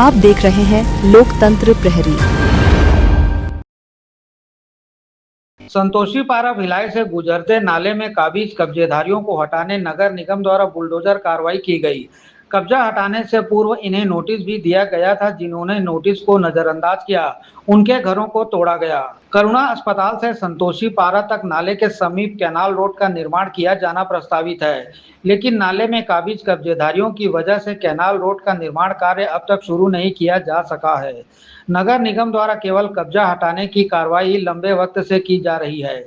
आप देख रहे हैं लोकतंत्र प्रहरी। संतोषी पारा भिलाई से गुजरते नाले में काबिज कब्जेदारियों को हटाने नगर निगम द्वारा बुलडोजर कार्रवाई की गई। कब्जा हटाने से पूर्व इन्हें नोटिस भी दिया गया था। जिन्होंने नोटिस को नजरअंदाज किया उनके घरों को तोड़ा गया। करुणा अस्पताल से संतोषी पारा तक नाले के समीप कैनाल रोड का निर्माण किया जाना प्रस्तावित है, लेकिन नाले में काबिज कब्जेदारियों की वजह से कैनाल रोड का निर्माण कार्य अब तक शुरू नहीं किया जा सका है। नगर निगम द्वारा केवल कब्जा हटाने की कार्रवाई लंबे वक्त से की जा रही है।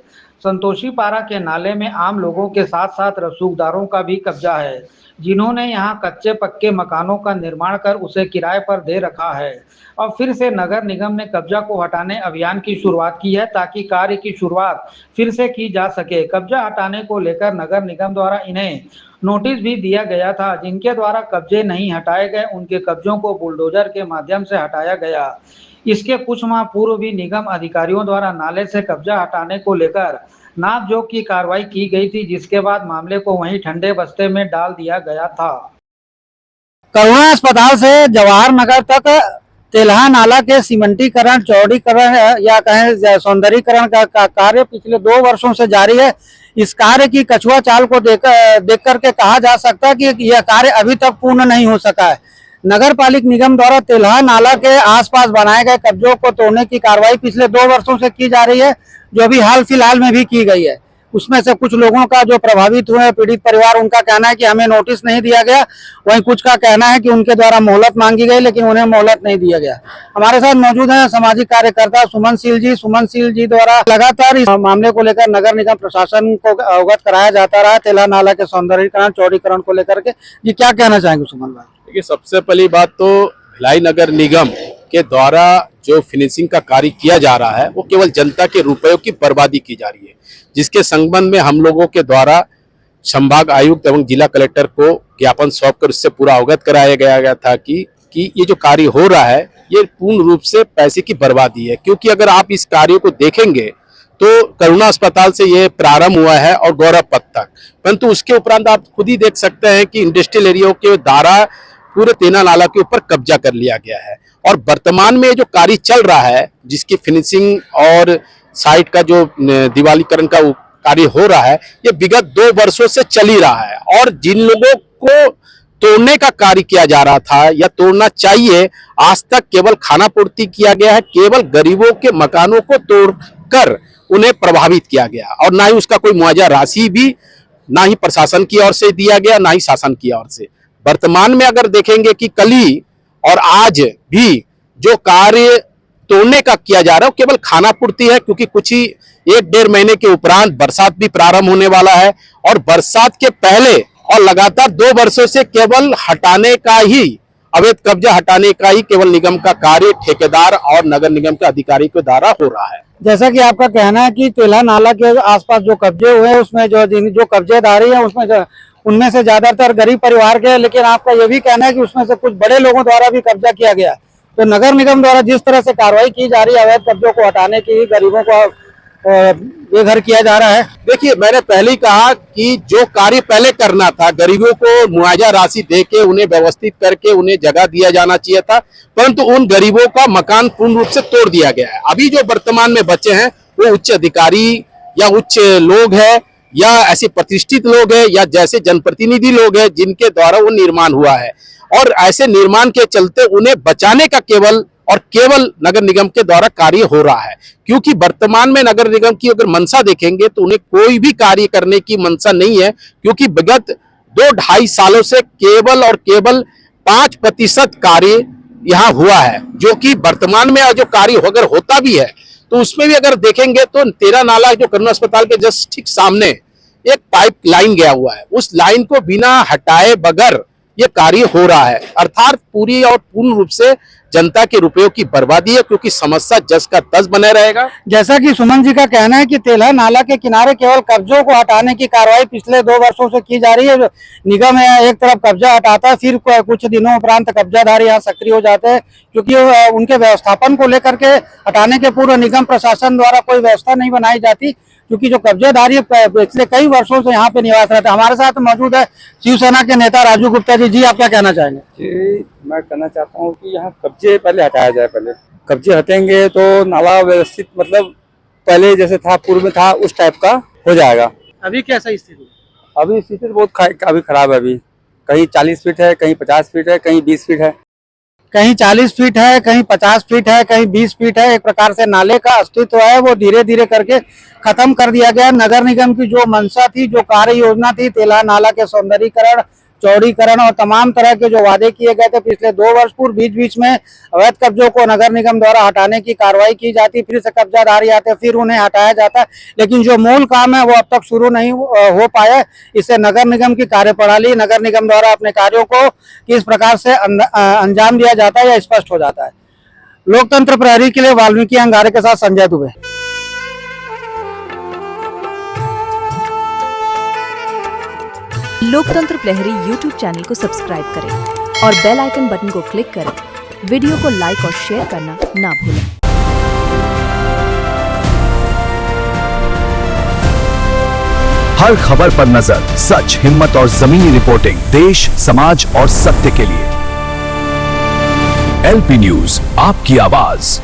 संतोषी पारा के नाले में आम लोगों के साथ साथ रसूखदारों का भी कब्जा है, जिन्होंने यहां कच्चे पक्के मकानों का निर्माण कर उसे किराए पर दे रखा है। और फिर से नगर निगम ने कब्जा को हटाने अभियान की शुरुआत की है, ताकि कार्य की शुरुआत फिर से की जा सके। कब्जा हटाने को लेकर नगर निगम द्वारा इन्हें नोटिस भी दिया गया था। जिनके द्वारा कब्जे नहीं हटाए गए उनके कब्जों को बुलडोजर के माध्यम से हटाया गया। इसके कुछ माह पूर्व भी निगम अधिकारियों द्वारा नाले से कब्जा हटाने को लेकर नापजोख की कार्रवाई की गई थी, जिसके बाद मामले को वहीं ठंडे बस्ते में डाल दिया गया था। करुणा अस्पताल से जवाहर नगर तक तेलहा नाला के सीमेंटीकरण, चौड़ीकरण या कहें सौंदर्यीकरण का कार्य पिछले 2 वर्षों से जारी है। इस कार्य की कछुआ चाल को देख करके कहा जा सकता है कि यह कार्य अभी तक पूर्ण नहीं हो सका है। नगर पालिक निगम द्वारा तेलहा नाला के आसपास बनाए गए कब्जों को तोड़ने की कार्रवाई पिछले 2 वर्षों से की जा रही है, जो अभी हाल फिलहाल में भी की गई है। उसमें से कुछ लोगों का जो प्रभावित हुए पीड़ित परिवार, उनका कहना है कि हमें नोटिस नहीं दिया गया। वहीं कुछ का कहना है कि उनके द्वारा मोहलत मांगी गई, लेकिन उन्हें मोहलत नहीं दिया गया। हमारे साथ मौजूद हैं सामाजिक कार्यकर्ता सुमन शील जी द्वारा लगातार इस मामले को लेकर नगर निगम प्रशासन को अवगत कराया जाता रहा, तेलहा नाला के सौंदर्यीकरण, चौड़ीकरण को लेकर के। जी, क्या कहना चाहेंगे सुमन भाई? देखिए, सबसे पहली बात तो भिलाई नगर निगम के द्वारा जो फिनिशिंग का कार्य किया जा रहा है वो केवल जनता के रुपयों की बर्बादी की जा रही है, जिसके संबंध में हम लोगों के द्वारा संभाग आयुक्त एवं जिला कलेक्टर को ज्ञापन सौंपकर उससे पूरा अवगत कराया गया था कि ये जो कार्य हो रहा है ये पूर्ण रूप से पैसे की बर्बादी है। क्योंकि अगर आप इस कार्य को देखेंगे तो करुणा अस्पताल से ये प्रारंभ हुआ है और गौरव पथ तक, परंतु उसके उपरांत आप खुद ही देख सकते हैं कि इंडस्ट्रियल एरिया के द्वारा पूरे तेना नाला के ऊपर कब्जा कर लिया गया है। और वर्तमान में जो कार्य चल रहा है, जिसकी फिनिशिंग और साइट का जो दीवालीकरण का कार्य हो रहा है, ये विगत 2 वर्षों से चल ही रहा है। और जिन लोगों को तोड़ने का कार्य किया जा रहा था या तोड़ना चाहिए, आज तक केवल खानापूर्ति किया गया है, केवल गरीबों के मकानों को तोड़कर उन्हें प्रभावित किया गया। और ना ही उसका कोई मुआवजा राशि भी ना ही प्रशासन की ओर से दिया गया, ना ही शासन की ओर से। वर्तमान में अगर देखेंगे कि कल ही और आज भी जो कार्य तोड़ने का किया जा रहा है वो केवल खानापूर्ति है, क्योंकि कुछ ही 1-1.5 महीने के उपरांत बरसात भी प्रारंभ होने वाला है। और बरसात के पहले और लगातार 2 वर्षों से केवल हटाने का ही, अवैध कब्जा हटाने का ही केवल निगम का कार्य ठेकेदार और नगर निगम के अधिकारी के द्वारा हो रहा है। जैसा कि आपका कहना है कि तेलहा नाला के आसपास जो कब्जे हुए हैं उसमें जो कब्जेदारी है उसमें उनमें से ज्यादातर गरीब परिवार के, लेकिन आपका ये भी कहना है कि उसमें से कुछ बड़े लोगों द्वारा भी कब्जा किया गया। तो नगर निगम द्वारा जिस तरह से कार्रवाई की जा रही है अवैध कब्जों को हटाने की, गरीबों को बेघर किया जा रहा है। देखिए, मैंने पहले ही कहा कि जो कार्य पहले करना था, गरीबों को मुआवजा राशि देके उन्हें व्यवस्थित करके उन्हें जगह दिया जाना चाहिए था, परंतु उन गरीबों का मकान पूर्ण रूप से तोड़ दिया गया है। अभी जो वर्तमान में बचे हैं वो उच्च अधिकारी या उच्च लोग हैं या ऐसे प्रतिष्ठित लोग हैं या जैसे जनप्रतिनिधि लोग हैं जिनके द्वारा वो निर्माण हुआ है। और ऐसे निर्माण के चलते उन्हें बचाने का केवल और केवल नगर निगम के द्वारा कार्य हो रहा है। क्योंकि वर्तमान में नगर निगम की अगर मंशा देखेंगे तो उन्हें कोई भी कार्य करने की मंशा नहीं है, क्योंकि विगत 2-2.5 सालों से केवल और केवल 5% कार्य यहाँ हुआ है। जो कि वर्तमान में जो कार्य अगर होता भी है तो उसमें भी अगर देखेंगे तो तेरा नाला जो करुणा अस्पताल के जस्ट ठीक सामने एक पाइप लाइन गया हुआ है, उस लाइन को बिना हटाए बगैर ये कार्य हो रहा है। अर्थात पूरी और पूर्ण रूप से जनता के रुपयों की बर्बादी है, क्योंकि समस्या जस का तस बने रहेगा। जैसा कि सुमन जी का कहना है कि तेलहा नाला के किनारे केवल कब्जों को हटाने की कार्रवाई पिछले 2 वर्षों से की जा रही है। निगम एक तरफ कब्जा हटाता है, फिर कुछ दिनों उपरांत कब्जाधारी यहाँ सक्रिय हो जाते हैं, क्योंकि उनके व्यवस्थापन को लेकर के हटाने के पूर्व निगम प्रशासन द्वारा कोई व्यवस्था नहीं बनाई जाती। क्योंकि जो कब्जेदारी पिछले कई वर्षों से यहाँ पे निवास रहते हैं। हमारे साथ मौजूद है शिवसेना के नेता राजू गुप्ता जी। जी, आप क्या कहना चाहेंगे? जी, मैं कहना चाहता हूँ कि यहाँ कब्जे पहले हटाया जाए। पहले कब्जे हटेंगे तो नाला व्यवस्थित, मतलब पहले जैसे था, पूर्व में था, उस टाइप का हो जाएगा। अभी कैसा स्थिति? अभी स्थिति बहुत अभी खराब है। अभी कहीं 40 फीट है, कहीं 50 फीट है, कहीं 20 फीट है। कहीं 40 फीट है, कहीं 50 फीट है, कहीं 20 फीट है। एक प्रकार से नाले का अस्तित्व है वो धीरे धीरे करके खत्म कर दिया गया। नगर निगम की जो मंशा थी, जो कार्य योजना थी, तेला नाला के सौंदर्यीकरण, चौड़ीकरण और तमाम तरह के जो वादे किए गए थे पिछले 2 वर्ष पूर्व, बीच बीच में अवैध कब्जों को नगर निगम द्वारा हटाने की कार्रवाई की जाती, फिर से कब्जाधारी आते, फिर उन्हें हटाया जाता, लेकिन जो मूल काम है वो अब तक शुरू नहीं हो पाया। इससे नगर निगम की कार्यप्रणाली, नगर निगम द्वारा अपने कार्यों को किस प्रकार से अंजाम दिया जाता है यह स्पष्ट हो जाता है। लोकतंत्र प्रहरी के लिए वाल्मीकि अंगारे के साथ संजय दुबे। लोकतंत्र प्रहरी YouTube चैनल को सब्सक्राइब करें और बेल आइकन बटन को क्लिक करें। वीडियो को लाइक और शेयर करना ना भूलें। हर खबर पर नजर, सच, हिम्मत और जमीनी रिपोर्टिंग, देश, समाज और सत्य के लिए। LP न्यूज, आपकी आवाज।